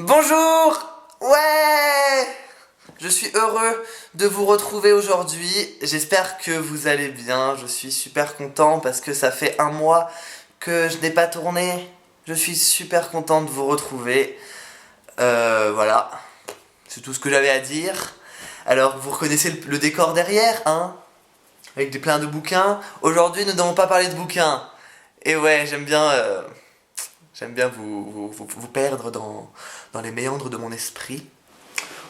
Bonjour! Ouais! Je suis heureux de vous retrouver aujourd'hui. J'espère que vous allez bien. Je suis super content parce que ça fait un mois que je n'ai pas tourné. Je suis super content de vous retrouver. Voilà. C'est tout ce que j'avais à dire. Alors, vous reconnaissez le décor derrière, hein? Avec plein de bouquins. Aujourd'hui, nous n'allons pas parler de bouquins. Et ouais, j'aime bien vous perdre dans les méandres de mon esprit.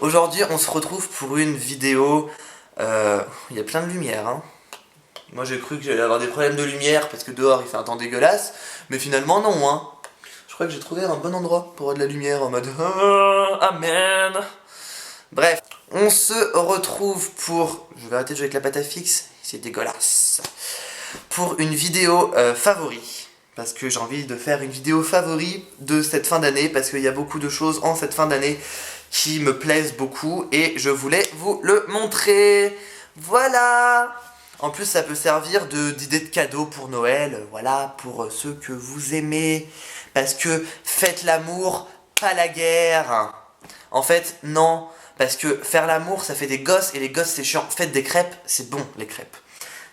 Aujourd'hui, on se retrouve pour une vidéo. Il y a plein de lumière, hein. Moi, j'ai cru que j'allais avoir des problèmes de lumière parce que dehors il fait un temps dégueulasse. Mais finalement, non, hein. Je crois que j'ai trouvé un bon endroit pour avoir de la lumière en mode amen. Bref, on se retrouve pour. Je vais arrêter de jouer avec la pâte à fixe, c'est dégueulasse. Pour une vidéo favori. Parce que j'ai envie de faire une vidéo favori de cette fin d'année. Parce qu'il y a beaucoup de choses en cette fin d'année qui me plaisent beaucoup. Et je voulais vous le montrer. Voilà. En plus, ça peut servir d'idée de cadeau pour Noël. Voilà, pour ceux que vous aimez. Parce que faites l'amour, pas la guerre. En fait, non. Parce que faire l'amour, ça fait des gosses. Et les gosses, c'est chiant. Faites des crêpes, c'est bon, les crêpes.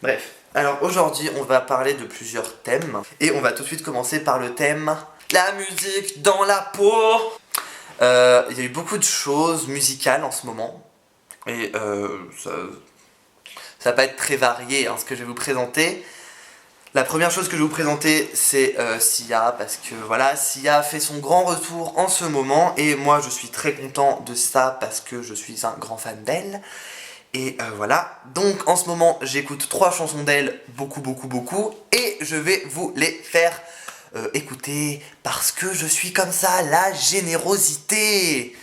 Bref. Alors aujourd'hui on va parler de plusieurs thèmes et on va tout de suite commencer par le thème la musique dans la peau. Il y a eu beaucoup de choses musicales en ce moment et ça va pas être très varié, hein, ce que je vais vous présenter. La première chose que je vais vous présenter c'est Sia, parce que voilà, Sia fait son grand retour en ce moment et moi je suis très content de ça parce que je suis un grand fan d'elle. Et voilà, donc en ce moment j'écoute 3 chansons d'elle, beaucoup, et je vais vous les faire écouter parce que je suis comme ça, la générosité.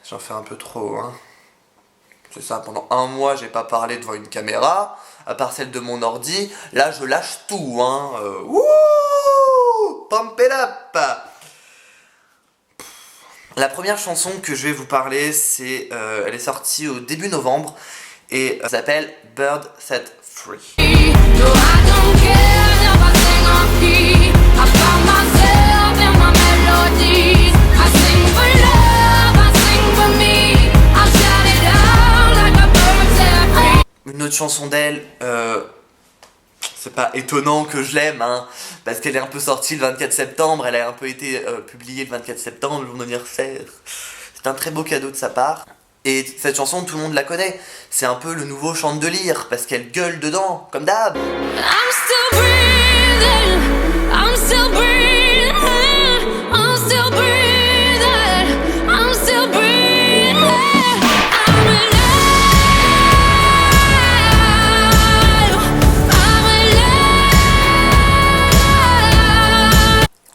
J'en fais un peu trop, hein. C'est ça, pendant un mois j'ai pas parlé devant une caméra, à part celle de mon ordi, là je lâche tout, hein. Wouh, pump it up. La première chanson que je vais vous parler, elle est sortie au début novembre et elle s'appelle Bird Set Free. Une autre chanson d'elle, c'est pas étonnant que je l'aime, hein, parce qu'elle est un peu sortie le 24 septembre, elle a un peu été publiée le 24 septembre, le jour de mon anniversaire. C'est un très beau cadeau de sa part. Et cette chanson, tout le monde la connaît. C'est un peu le nouveau Chandelier, parce qu'elle gueule dedans, comme d'hab.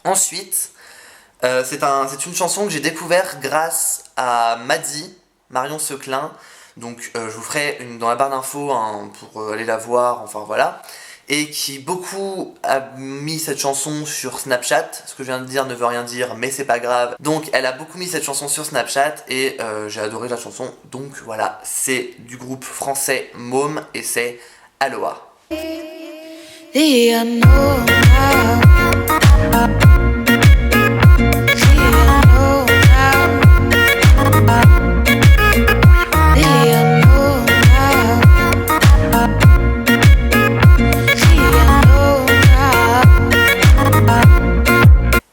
Ensuite, c'est une chanson que j'ai découvert grâce à Maddy, Marion Seclin. Donc je vous ferai dans la barre d'infos pour aller la voir, enfin voilà. Et qui beaucoup a mis cette chanson sur Snapchat. Ce que je viens de dire ne veut rien dire, mais c'est pas grave. Donc elle a beaucoup mis cette chanson sur Snapchat et j'ai adoré la chanson. Donc voilà, c'est du groupe français Môme et c'est Aloha.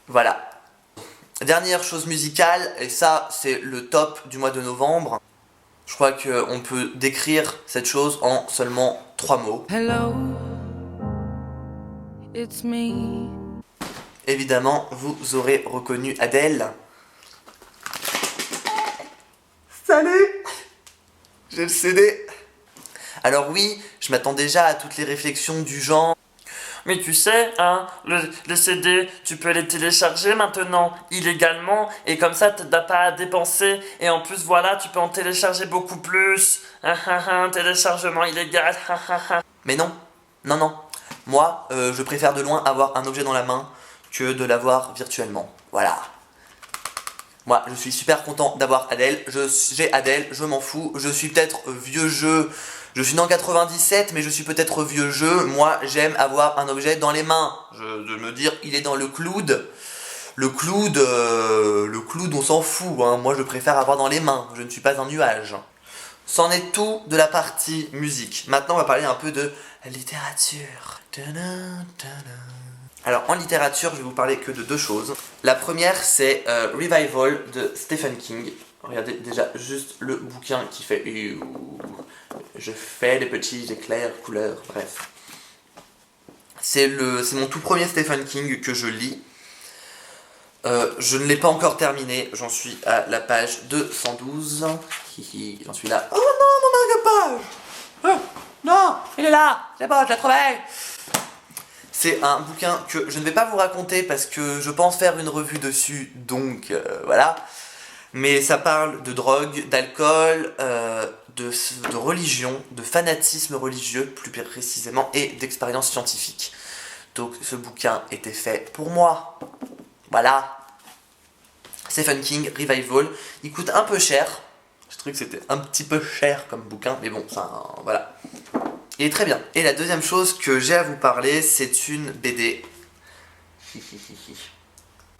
Voilà. Dernière chose musicale, et ça c'est le top du mois de novembre. Je crois qu'on peut décrire cette chose en seulement 3 mots. Hello, it's me. Évidemment, vous aurez reconnu Adèle. Salut! J'ai le CD. Alors oui, je m'attends déjà à toutes les réflexions du genre. Mais tu sais, hein, les CD, tu peux les télécharger maintenant, illégalement, et comme ça, t'as pas à dépenser, et en plus, voilà, tu peux en télécharger beaucoup plus. Téléchargement illégal. Mais non, non. Moi, je préfère de loin avoir un objet dans la main que de l'avoir virtuellement. Voilà. Moi, je suis super content d'avoir Adèle. J'ai Adèle, je m'en fous. Je suis peut-être vieux jeu. Je suis né en 97, mais je suis peut-être vieux jeu. Moi, j'aime avoir un objet dans les mains. De me dire, il est dans le cloud. Le cloud cloud, on s'en fout, hein. Moi je préfère avoir dans les mains, je ne suis pas un nuage. C'en est tout de la partie musique. Maintenant on va parler un peu de littérature. Alors en littérature, je vais vous parler que de deux choses. La première c'est Revival de Stephen King. Regardez déjà juste le bouquin qui fait... Je fais des petits éclairs, couleurs, bref. C'est mon tout premier Stephen King que je lis. Je ne l'ai pas encore terminé, j'en suis à la page 212. J'en suis là. Oh non, mon marque-page. Non, il est là, c'est bon, je l'ai trouvé. C'est un bouquin que je ne vais pas vous raconter parce que je pense faire une revue dessus, donc voilà. Mais ça parle de drogue, d'alcool, de religion, de fanatisme religieux plus précisément, et d'expérience scientifique. Donc ce bouquin était fait pour moi. Voilà. Stephen King, Revival. Il coûte un peu cher. Je trouvais que c'était un petit peu cher comme bouquin, mais bon, ça, voilà. Il est très bien. Et la deuxième chose que j'ai à vous parler, c'est une BD.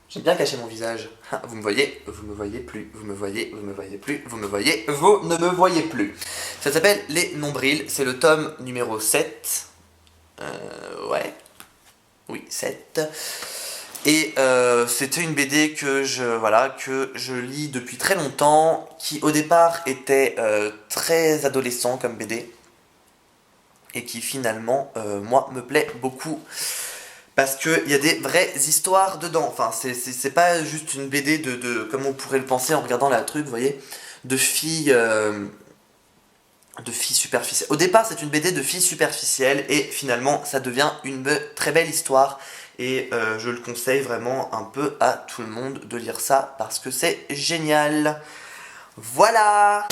J'ai bien caché mon visage. Vous me voyez, vous me voyez plus, vous me voyez, vous me voyez plus, vous me voyez, vous ne me voyez plus. Ça s'appelle Les Nombrils, c'est le tome numéro 7. Ouais. Oui, 7. Et c'était une BD que je lis depuis très longtemps, qui au départ était très adolescent comme BD, et qui finalement, moi, me plaît beaucoup. Parce qu'il y a des vraies histoires dedans. Enfin, c'est pas juste une BD comme on pourrait le penser en regardant la truc, vous voyez, de filles superficielles. Au départ, c'est une BD de filles superficielles, et finalement, ça devient une très belle histoire. Et je le conseille vraiment un peu à tout le monde de lire ça, parce que c'est génial. Voilà.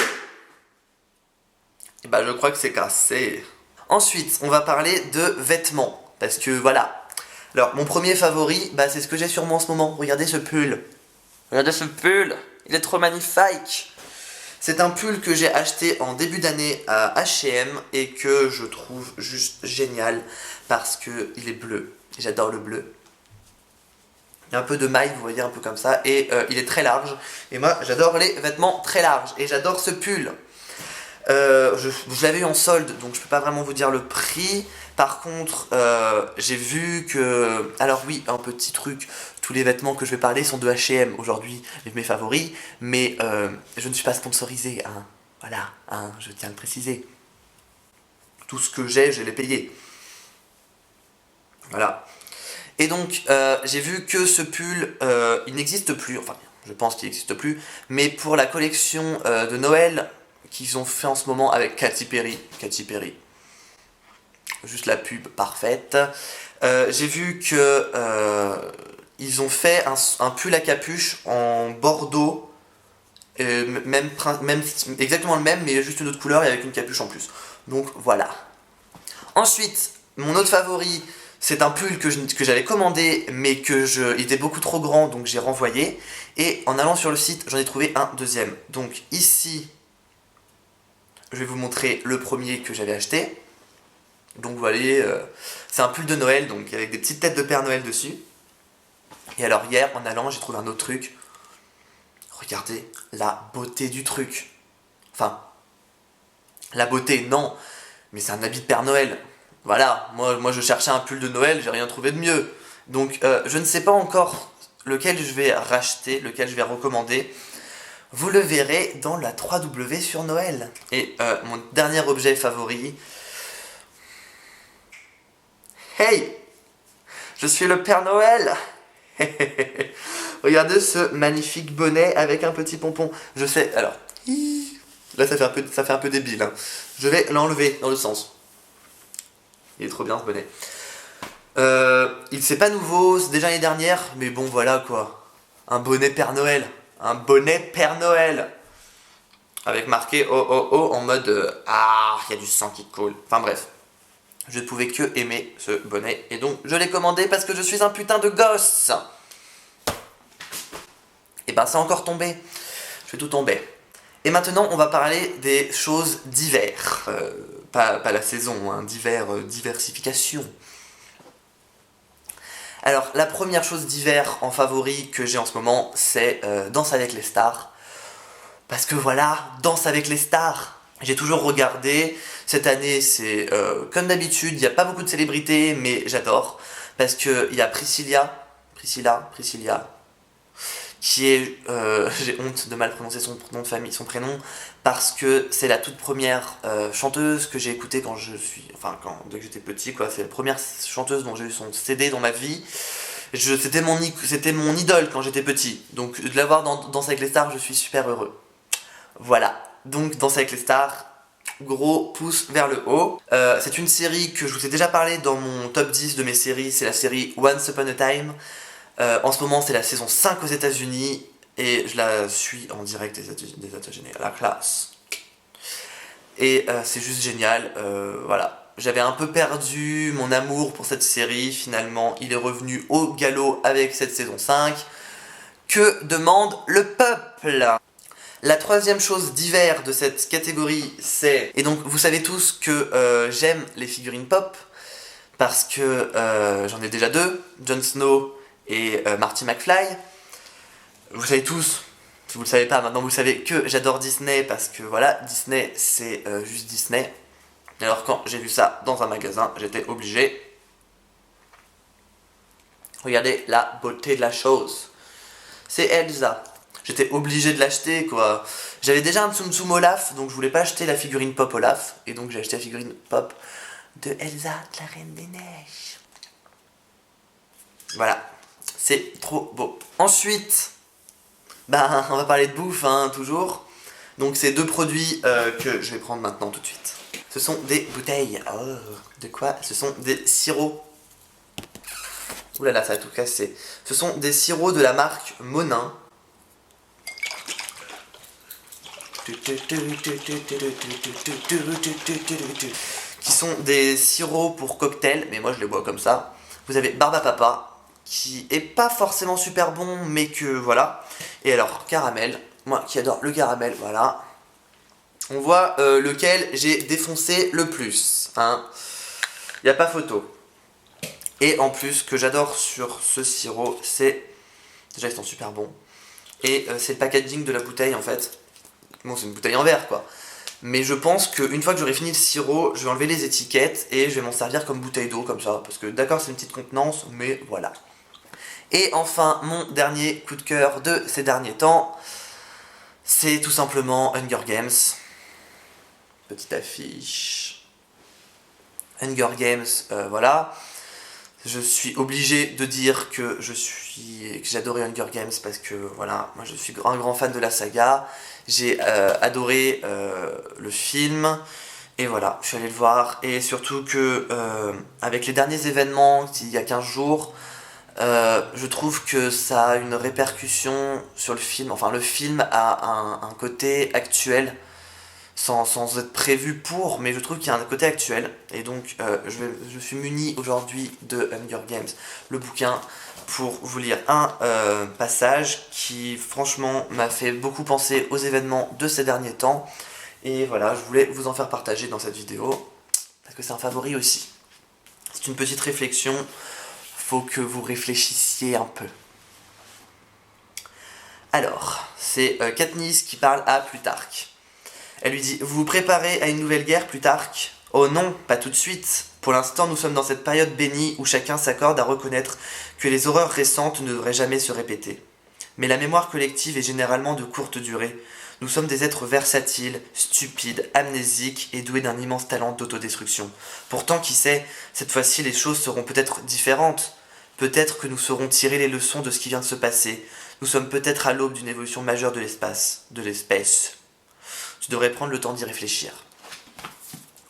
Et bah, je crois que c'est cassé. Ensuite, on va parler de vêtements. Parce que voilà. Alors, mon premier favori, bah, c'est ce que j'ai sur moi en ce moment. Regardez ce pull. Regardez ce pull. Il est trop magnifique. C'est un pull que j'ai acheté en début d'année à H&M et que je trouve juste génial parce qu'il est bleu. J'adore le bleu. Il y a un peu de maille, vous voyez, un peu comme ça. Et il est très large. Et moi, j'adore les vêtements très larges. Et j'adore ce pull. Je l'avais eu en solde, donc je peux pas vraiment vous dire le prix. Par contre, j'ai vu que... Alors oui, un petit truc, tous les vêtements que je vais parler sont de H&M aujourd'hui, mes favoris, mais je ne suis pas sponsorisé, hein. Voilà, hein, je tiens à le préciser. Tout ce que j'ai, je l'ai payé. Voilà. Et donc, j'ai vu que ce pull, il n'existe plus, enfin, je pense qu'il n'existe plus, mais pour la collection de Noël qu'ils ont fait en ce moment avec Katy Perry. Juste la pub parfaite. J'ai vu que ils ont fait un pull à capuche en bordeaux, même exactement le même, mais juste une autre couleur et avec une capuche en plus. Donc voilà. Ensuite, mon autre favori, c'est un pull que j'avais commandé, mais il était beaucoup trop grand, donc j'ai renvoyé. Et en allant sur le site, j'en ai trouvé un deuxième. Donc ici, je vais vous montrer le premier que j'avais acheté. Donc vous voyez, c'est un pull de Noël, donc avec des petites têtes de Père Noël dessus. Et alors hier, en allant, j'ai trouvé un autre truc. Regardez la beauté du truc. Enfin, la beauté, non, mais c'est un habit de Père Noël. Voilà, moi je cherchais un pull de Noël, j'ai rien trouvé de mieux. Donc je ne sais pas encore lequel je vais racheter, lequel je vais recommander. Vous le verrez dans la 3W sur Noël. Et mon dernier objet favori... Hey! Je suis le Père Noël! Regardez ce magnifique bonnet avec un petit pompon. Je sais, alors... Là ça fait un peu débile, hein. Je vais l'enlever dans le sens. Il est trop bien ce bonnet. C'est pas nouveau, c'est déjà l'année dernière, mais bon voilà quoi. Un bonnet Père Noël. Un bonnet Père Noël. Avec marqué oh oh oh en mode ah, il y a du sang qui coule. Enfin bref. Je ne pouvais que aimer ce bonnet et donc je l'ai commandé parce que je suis un putain de gosse. Et ben c'est encore tombé. Je vais tout tomber. Et maintenant on va parler des choses d'hiver. Pas la saison, hein, d'hiver, diversification. Alors, la première chose d'hiver en favori que j'ai en ce moment, c'est Danse avec les stars. Parce que voilà, Danse avec les stars, j'ai toujours regardé. Cette année, c'est comme d'habitude, il n'y a pas beaucoup de célébrités, mais j'adore. Parce qu'il y a Priscilla, qui est, j'ai honte de mal prononcer son nom de famille, son prénom, parce que c'est la toute première chanteuse que j'ai écoutée dès que j'étais petit, quoi. C'est la première chanteuse dont j'ai eu son CD dans ma vie. C'était mon idole quand j'étais petit, donc de l'avoir dans Danse avec les stars, je suis super heureux. Voilà, donc Danse avec les stars, gros pouce vers le haut. C'est une série que je vous ai déjà parlé dans mon top 10 de mes séries, c'est la série Once Upon a Time. En ce moment, c'est la saison 5 aux États-Unis et je la suis en direct des États-Unis, à la classe. Et c'est juste génial, voilà. J'avais un peu perdu mon amour pour cette série, finalement, il est revenu au galop avec cette saison 5. Que demande le peuple? La troisième chose d'hiver de cette catégorie, c'est... Et donc, vous savez tous que j'aime les figurines pop, parce que j'en ai déjà deux, Jon Snow et Marty McFly. Vous savez tous, si vous le savez pas, maintenant vous savez que j'adore Disney, parce que voilà, Disney c'est juste Disney. Alors quand j'ai vu ça dans un magasin, j'étais obligé. Regardez la beauté de la chose. C'est Elsa. J'étais obligé de l'acheter, quoi. J'avais déjà un Tsum Tsum Olaf, donc je voulais pas acheter la figurine pop Olaf. Et donc j'ai acheté la figurine pop de Elsa, de la Reine des Neiges. Voilà. C'est trop beau. Ensuite, on va parler de bouffe, hein, toujours. Donc c'est deux produits que je vais prendre maintenant tout de suite. Ce sont des bouteilles. Oh, de quoi? Ce sont des sirops. Ouh là là, ça va tout casser. Ce sont des sirops de la marque Monin. Qui sont des sirops pour cocktail, mais moi je les bois comme ça. Vous avez Barbapapa, qui est pas forcément super bon, mais que voilà. Et alors, caramel, moi qui adore le caramel, voilà. On voit lequel j'ai défoncé le plus, hein. Y a pas photo. Et en plus, ce que j'adore sur ce sirop, c'est... Déjà, ils sont super bons. Et c'est le packaging de la bouteille, en fait. Bon, c'est une bouteille en verre, quoi. Mais je pense qu'une fois que j'aurai fini le sirop, je vais enlever les étiquettes et je vais m'en servir comme bouteille d'eau, comme ça. Parce que d'accord, c'est une petite contenance, mais voilà. Et enfin, mon dernier coup de cœur de ces derniers temps, c'est tout simplement Hunger Games. Petite affiche. Hunger Games, voilà. Je suis obligé de dire que j'adorais Hunger Games parce que voilà, moi je suis un grand fan de la saga. J'ai adoré le film et voilà, je suis allé le voir et surtout que avec les derniers événements il y a 15 jours, je trouve que ça a une répercussion sur le film. Enfin, le film a un côté actuel sans être prévu pour, mais je trouve qu'il y a un côté actuel. Et donc, je suis muni aujourd'hui de Hunger Games, le bouquin, pour vous lire un passage qui, franchement, m'a fait beaucoup penser aux événements de ces derniers temps. Et voilà, je voulais vous en faire partager dans cette vidéo, parce que c'est un favori aussi. C'est une petite réflexion, faut que vous réfléchissiez un peu. Alors, c'est Katniss qui parle à Plutarque. Elle lui dit « Vous vous préparez à une nouvelle guerre, Plutarque ? Oh non, pas tout de suite. Pour l'instant, nous sommes dans cette période bénie où chacun s'accorde à reconnaître que les horreurs récentes ne devraient jamais se répéter. Mais la mémoire collective est généralement de courte durée. Nous sommes des êtres versatiles, stupides, amnésiques et doués d'un immense talent d'autodestruction. Pourtant, qui sait, cette fois-ci les choses seront peut-être différentes. Peut-être que nous saurons tirer les leçons de ce qui vient de se passer. Nous sommes peut-être à l'aube d'une évolution majeure de l'espèce. Tu devrais prendre le temps d'y réfléchir. »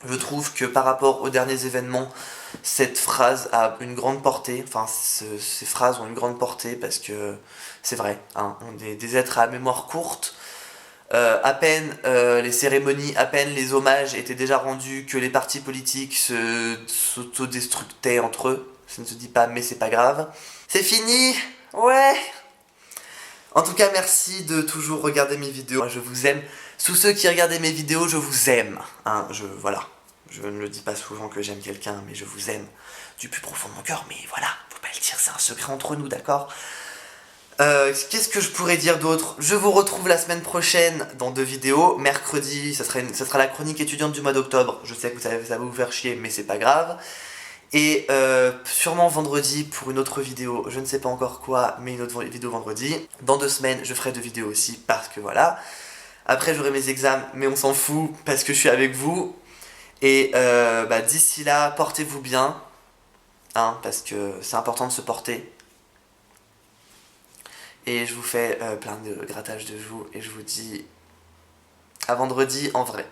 Je trouve que par rapport aux derniers événements, cette phrase a une grande portée. Enfin, ces phrases ont une grande portée parce que c'est vrai, hein, on est des êtres à mémoire courte. À peine les cérémonies, à peine les hommages étaient déjà rendus que les partis politiques s'autodestructaient entre eux. Ça ne se dit pas, mais c'est pas grave. C'est fini. Ouais. En tout cas, merci de toujours regarder mes vidéos. Moi, je vous aime. Tous ceux qui regardent mes vidéos, je vous aime. Hein, voilà. Je ne le dis pas souvent que j'aime quelqu'un, mais je vous aime. du plus profond de mon cœur, mais voilà, faut pas le dire, c'est un secret entre nous, d'accord? Qu'est-ce que je pourrais dire d'autre? Je vous retrouve la semaine prochaine dans 2 vidéos. Mercredi, ça sera la chronique étudiante du mois d'octobre. Je sais que ça va vous faire chier, mais c'est pas grave. Et sûrement vendredi pour une autre vidéo, je ne sais pas encore quoi, mais une autre vidéo vendredi. Dans 2 semaines, je ferai 2 vidéos aussi, parce que voilà. Après, j'aurai mes examens, mais on s'en fout, parce que je suis avec vous. Et d'ici là, portez-vous bien, hein, parce que c'est important de se porter. Et je vous fais plein de grattages de joues, et je vous dis à vendredi en vrai.